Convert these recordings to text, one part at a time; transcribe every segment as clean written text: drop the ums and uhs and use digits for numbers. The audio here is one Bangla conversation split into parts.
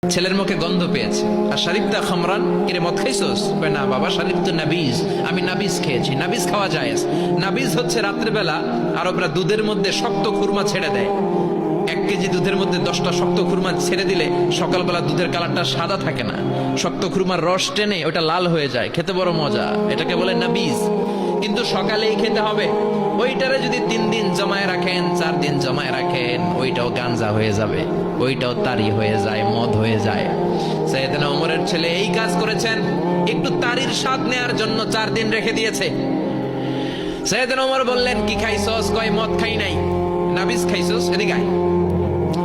ছেলের মুখে গন্ধ পেয়েছে, আর শারিবতা খামরান, কিরে মদ খাইছস? না বাবা, শারিব তো নাবিজ, আমি নাবিজ খেয়েছি। নাবিজ খাওয়া যায়। নাবিজ হচ্ছে রাত্রেবেলা আরবরা দুধের মধ্যে শক্ত খুরমা ছেড়ে দেয়। 1 কেজি দুধের মধ্যে 10টা শক্ত খুরমা ছেড়ে দিলে সকালবেলা দুধের কালারটা সাদা থাকে না, শক্ত খুরমার রস টেনে ওটা লাল হয়ে যায়, খেতে বড় মজা, এটাকে বলে নাবিজ। কিন্তু সকালেই খেতে হবে। ওইটারে যদি 3 দিন জমায় রাখেন, 4 দিন জমায় রাখেন, ওইটাও গাঞ্জা হয়ে যাবে, ওইটাও তারি হয়ে যায়, মদ হয়ে যায়। সাইয়েদনা ওমরের ছেলে এই কাজ করেছেন, একটু তারির স্বাদ নেয়ার জন্য 4 দিন রেখে দিয়েছে। সাইয়েদনা ওমর বললেন, কি খাইছস? কয় মদ খাই নাই। নাবিজ খাইছস? এদিকে আয়,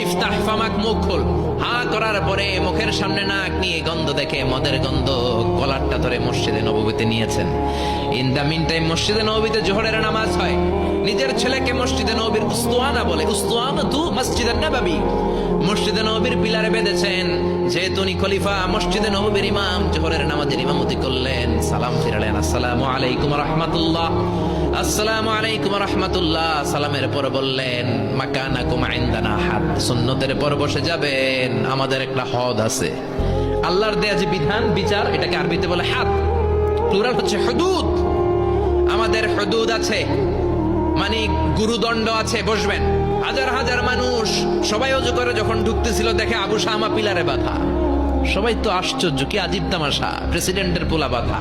ইফতাহ ফামাক, মুখ খোল। হা করার পরে মুখের সামনে নাক নিয়ে গন্ধ দেখে, মদের গন্ধ, কলারটা ধরে মসজিদে নববীতে নিয়েছেন। ইন দা মিন টাইম মসজিদে নববীতে জোহরের নামাজ হয়। নিজের ছেলেকে মসজিদে নববীর উস্তুয়ানা বলে, উস্তুয়ানা তু মসজিদে নববী, মসজিদে নববীর পিলারে বেঁধেছেন। যেহেতু উনি খলিফা, মসজিদে নববীর ইমাম, জোহরের নামাজের ইমামতি করলেন। সালাম ফিরালেন, আসসালামু আলাইকুম রাহমাতুল্লাহ, আসসালামু আলাইকুম রাহমাতুল্লাহ। সালামের পর বললেন, মাকানাকুম ইনদানা হাদ, সুন্নতের পর বসে যাবেন, আমাদের একটা হদ আছে। আল্লাহর দেয়া যে বিধান, বিচার, এটাকে আরবিতে বলে হাদ, প্লুরাল হচ্ছে হুদুদ। আমাদের হুদুদ আছে, মানে গুরুদণ্ড আছে, বসবেন। হাজার হাজার মানুষ সবাই অজু করে যখন ঢুকতেছিল, দেখে আবু শামা পিলারে বাঁধা। সবাই তো আশ্চর্য, কি আজীব তামাশা, প্রেসিডেন্টের পোলা বাঁধা।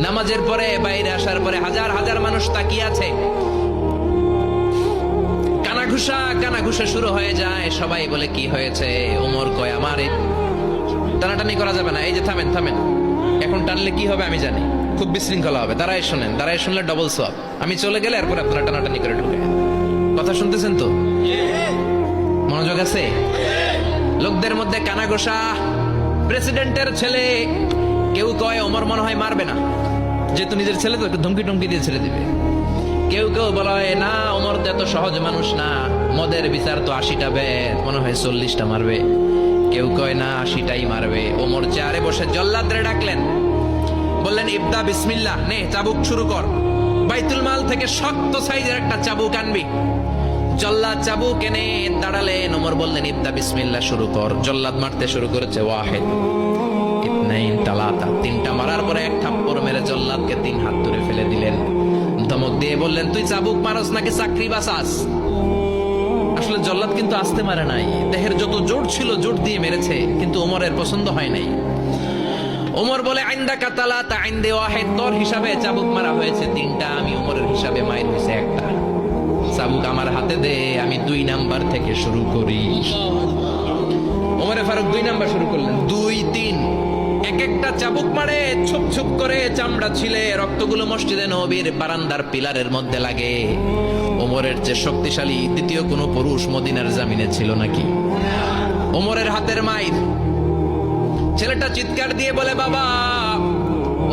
নামাজের পরে বাইরে আসার পরে হাজার হাজার মানুষ তাকিয়ে আছে। কানাঘুষা শুরু হয়ে যায়। সবাই বলে, কি হয়েছে? ওমর কয়, আমার টানাটানি করা যাবে না। এই যে থামেন থামেন, এখন টানলে কি হবে আমি জানি, খুব বিশৃঙ্খলা হবে। দাঁড়ায় শোনেন, দাঁড়ায় শুনলে ডবল সওয়াব। আমি চলে গেলে এরপর আপনারা টানাটানি করে ঢুকে। কথা শুনতেছেন তো? মনোযোগ আছে? লোকদের মধ্যে কানাঘোষা। প্রেসিডেন্টের ছেলে, কেউ কয় ওমর মনে হয় মারবে না, যেহেতু নিজের ছেলে তো ধমকি টমকি দিয়ে ছেড়ে দিবে। কেউ কেউ বলা হয় না, ওমর তো এত সহজ মানুষ না, মদের বিচার তো 80টা বেদ, মনে হয় 40টা মারবে। কেউ কয় না, 80টাই মারবে। ওমর চেয়ারে বসে জল্লাদরে ডাকলেন, বললেন, ইবদা বিসমিল্লাহ, নে চাবুক শুরু কর। বাইতুল মাল থেকে শক্ত সাইজের একটা চাবুক আনবি। জল্লাদ চাবুক এনে দাঁড়ালেন। ওমর বললেন, ইবদা বিসমিল্লাহ, শুরু কর। জল্লাদ মারতে শুরু করেছে। ওয়াহিদ, ইতনাইন, তালাতা, 3টা মারার পরে 1 থাপ্পড় মেরে জল্লাদকে 3 হাত ধরে ফেলে দিলেন। ধমক দিয়ে বললেন, তুই চাবুক মারস নাকি চাকরি বাসাস? আসলে জল্লাদ কিন্তু আস্তে মারে নাই, দেহের যত জোর ছিল জোর দিয়ে মেরেছে, কিন্তু ওমরের পছন্দ হয় নাই। ওমর বলে, আইন্দাকা তালাতা আইন্দে ওয়াহিদ, তোর হিসাবে চাবুক মারা হয়েছে 3টা, আমি ওমরের হিসাবে মাইর হয়েছে 1টা। চাবুক আমার হাতে দে, আমি 2 নাম্বার থেকে শুরু করি। ওমরে ফারুক 2 নাম্বার শুরু করলেন। 2, 3, এক একটা চাবুক মারে, ছুপ ছুপ করে চামড়া ছিলে, রক্তগুলো মসজিদে নববীর বারান্দার পিলারের মধ্যে লাগে। ওমরের যে শক্তিশালী দ্বিতীয় কোনো পুরুষ মদিনার জামিনে ছিল নাকি? ওমরের হাতের মাইর। ছেলেটা চিৎকার দিয়ে বলে, বাবা,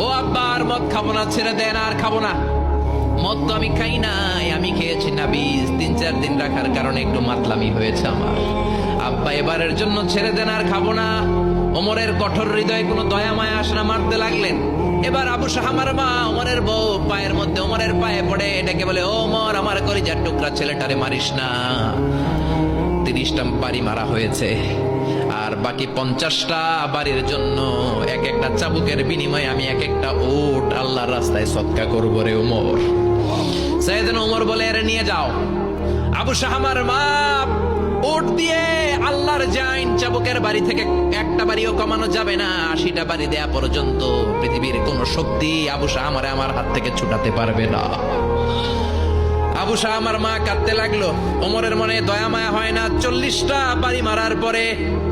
ও আব্বা, আর মদ খাবো না, ছেড়ে দেন, আর খাবো না। মদ তো আমি খাই নাই, আমি খেয়েছি নাবিজ, 3-4 দিন রাখার কারণে একটু মাতলামি হয়েছে আমার। আব্বা, এবারের জন্য ছেড়ে দেন, আর খাবো না। ওমরের কঠোর হৃদয়ে কোনো দয়া মায়া আসে না, মারতে লাগলেন। এবার আবু শাহামার মা, ওমরের বউ, পায়ের মধ্যে ওমরের পায়ে পড়ে এটাকে বলে, ওমর, আমার কলিজার টুকরা ছেলেটারে মারিস না। 30টা বাড়ি মারা হয়েছে, আর বাকি 50টা বাড়ির জন্য এক একটা চাবুকের বিনিময়ে আমি এক একটা উট আল্লাহর রাস্তায় সদকা করব রে ওমর। সাইয়েদনা ওমর বলে, এর নিয়ে যাও। আবু শাহামার মা উট দিয়ে আল্লাহর জাইন, চাবুকের বাড়ি থেকে একটা বাড়িও কমানো যাবে না, 80টা বাড়ি দেয়া পর্যন্ত পৃথিবীর কোন শক্তি আবু শাহামারে আমার হাত থেকে ছুটাতে পারবে না। আবু শাহামার মা কাঁদতে লাগলো। ওমরের মনে দয়া মায়া হয় না। 40টা বাড়ি মারার পরে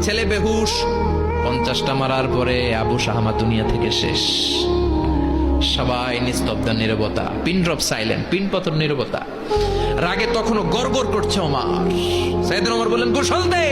ছেলে বেহুশ, 50টা মারার পরে আবু শাহামা দুনিয়া থেকে শেষ। সবাই নিস্তব্ধ, নীরবতা, পিন ড্রপ সাইলেন্ট, পিন পতন নীরবতা। রাগে তখনও গড়গড় করছে ওমর। সাইয়েদনা ওমর বললেন, গোসল দে।